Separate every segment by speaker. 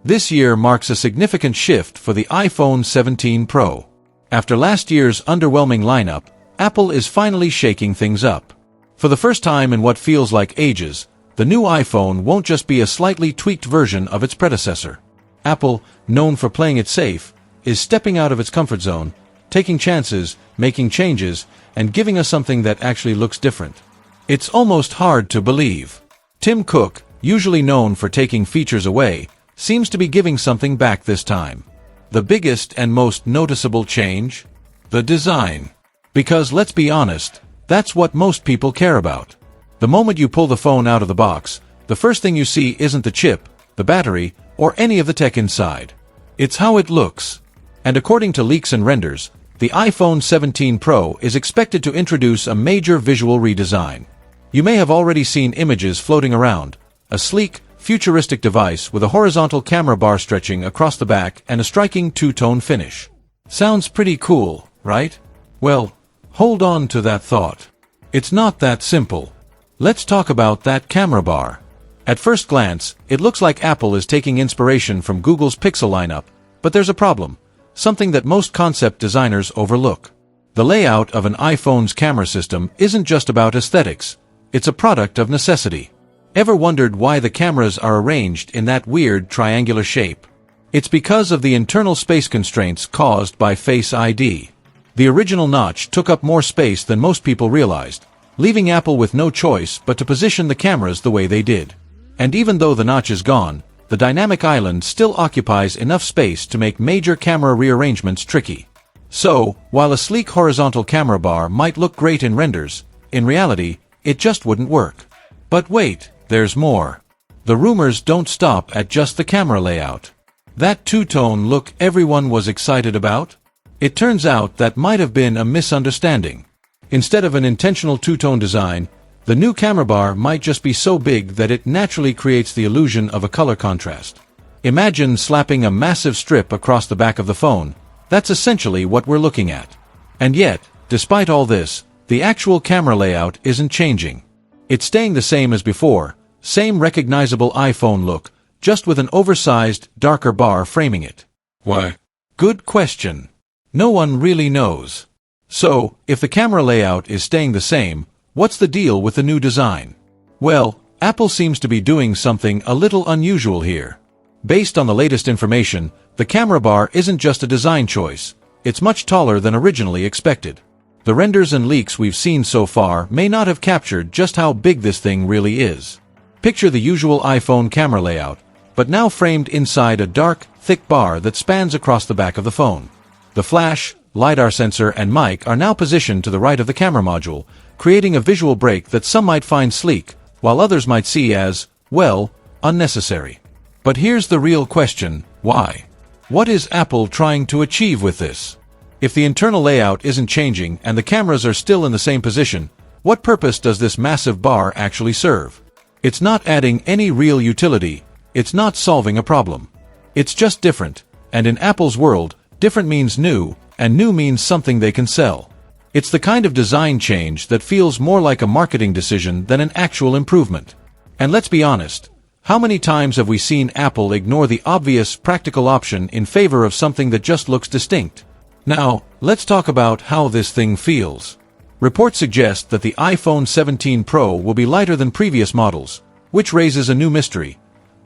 Speaker 1: This year marks a significant shift for the iPhone 17 Pro. After last year's underwhelming lineup, Apple is finally shaking things up. For the first time in what feels like ages, the new iPhone won't just be a slightly tweaked version of its predecessor. Apple, known for playing it safe, is stepping out of its comfort zone, taking chances, making changes, and giving us something that actually looks different. It's almost hard to believe. Tim Cook, usually known for taking features away, seems to be giving something back this time. The biggest and most noticeable change? The design. Because let's be honest, that's what most people care about. The moment you pull the phone out of the box, the first thing you see isn't the chip, the battery, or any of the tech inside. It's how it looks. And according to leaks and renders, the iPhone 17 Pro is expected to introduce a major visual redesign. You may have already seen images floating around, a sleek, futuristic device with a horizontal camera bar stretching across the back and a striking two-tone finish. Sounds pretty cool, right? Well, hold on to that thought. It's not that simple. Let's talk about that camera bar. At first glance, it looks like Apple is taking inspiration from Google's Pixel lineup, but there's a problem, something that most concept designers overlook. The layout of an iPhone's camera system isn't just about aesthetics, it's a product of necessity. Ever wondered why the cameras are arranged in that weird triangular shape? It's because of the internal space constraints caused by Face ID. The original notch took up more space than most people realized, leaving Apple with no choice but to position the cameras the way they did. And even though the notch is gone, the dynamic island still occupies enough space to make major camera rearrangements tricky. So, while a sleek horizontal camera bar might look great in renders, in reality, it just wouldn't work. But wait, there's more. The rumors don't stop at just the camera layout. That two-tone look everyone was excited about? It turns out that might have been a misunderstanding. Instead of an intentional two-tone design, the new camera bar might just be so big that it naturally creates the illusion of a color contrast. Imagine slapping a massive strip across the back of the phone. That's essentially what we're looking at. And yet, despite all this, the actual camera layout isn't changing. It's staying the same as before, same recognizable iPhone look, just with an oversized, darker bar framing it. Why? Good question. No one really knows. So, if the camera layout is staying the same, what's the deal with the new design? Well, Apple seems to be doing something a little unusual here. Based on the latest information, the camera bar isn't just a design choice, it's much taller than originally expected. The renders and leaks we've seen so far may not have captured just how big this thing really is. Picture the usual iPhone camera layout, but now framed inside a dark, thick bar that spans across the back of the phone. The flash, LiDAR sensor, and mic are now positioned to the right of the camera module, creating a visual break that some might find sleek, while others might see as, well, unnecessary. But here's the real question, why? What is Apple trying to achieve with this? If the internal layout isn't changing and the cameras are still in the same position, what purpose does this massive bar actually serve? It's not adding any real utility, it's not solving a problem. It's just different, and in Apple's world, different means new, and new means something they can sell. It's the kind of design change that feels more like a marketing decision than an actual improvement. And let's be honest, how many times have we seen Apple ignore the obvious, practical option in favor of something that just looks distinct? Now, let's talk about how this thing feels. Reports suggest that the iPhone 17 Pro will be lighter than previous models, which raises a new mystery.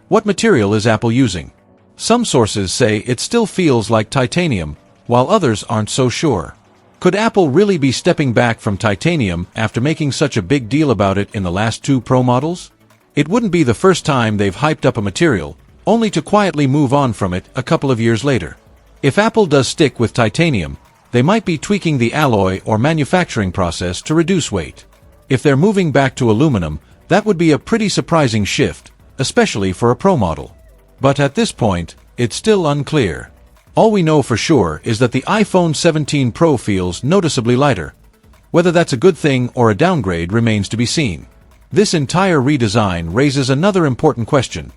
Speaker 1: What material is Apple using? Some sources say it still feels like titanium, while others aren't so sure. Could Apple really be stepping back from titanium after making such a big deal about it in the last two Pro models? It wouldn't be the first time they've hyped up a material, only to quietly move on from it a couple of years later. If Apple does stick with titanium, they might be tweaking the alloy or manufacturing process to reduce weight. If they're moving back to aluminum, that would be a pretty surprising shift, especially for a Pro model. But at this point, it's still unclear. All we know for sure is that the iPhone 17 Pro feels noticeably lighter. Whether that's a good thing or a downgrade remains to be seen. This entire redesign raises another important question.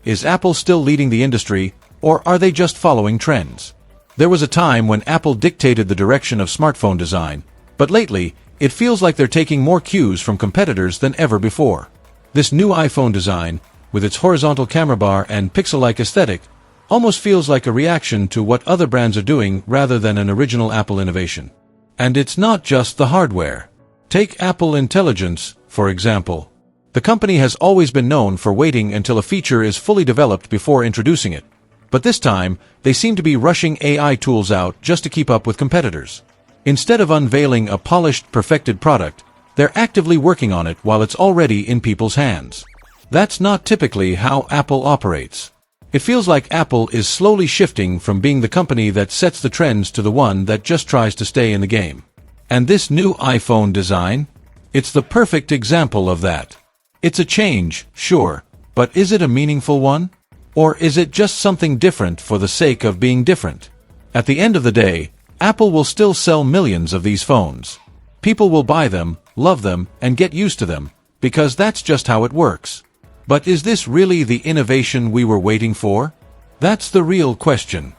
Speaker 1: Is Apple still leading the industry, or are they just following trends? There was a time when Apple dictated the direction of smartphone design, but lately, it feels like they're taking more cues from competitors than ever before. This new iPhone design, with its horizontal camera bar and pixel-like aesthetic, Almost feels like a reaction to what other brands are doing rather than an original Apple innovation. And it's not just the hardware. Take Apple Intelligence, for example. The company has always been known for waiting until a feature is fully developed before introducing it. But this time, they seem to be rushing AI tools out just to keep up with competitors. Instead of unveiling a polished, perfected product, they're actively working on it while it's already in people's hands. That's not typically how Apple operates. It feels like Apple is slowly shifting from being the company that sets the trends to the one that just tries to stay in the game. And this new iPhone design? It's the perfect example of that. It's a change, sure, but is it a meaningful one? Or is it just something different for the sake of being different? At the end of the day, Apple will still sell millions of these phones. People will buy them, love them, and get used to them, because that's just how it works. But is this really the innovation we were waiting for? That's the real question.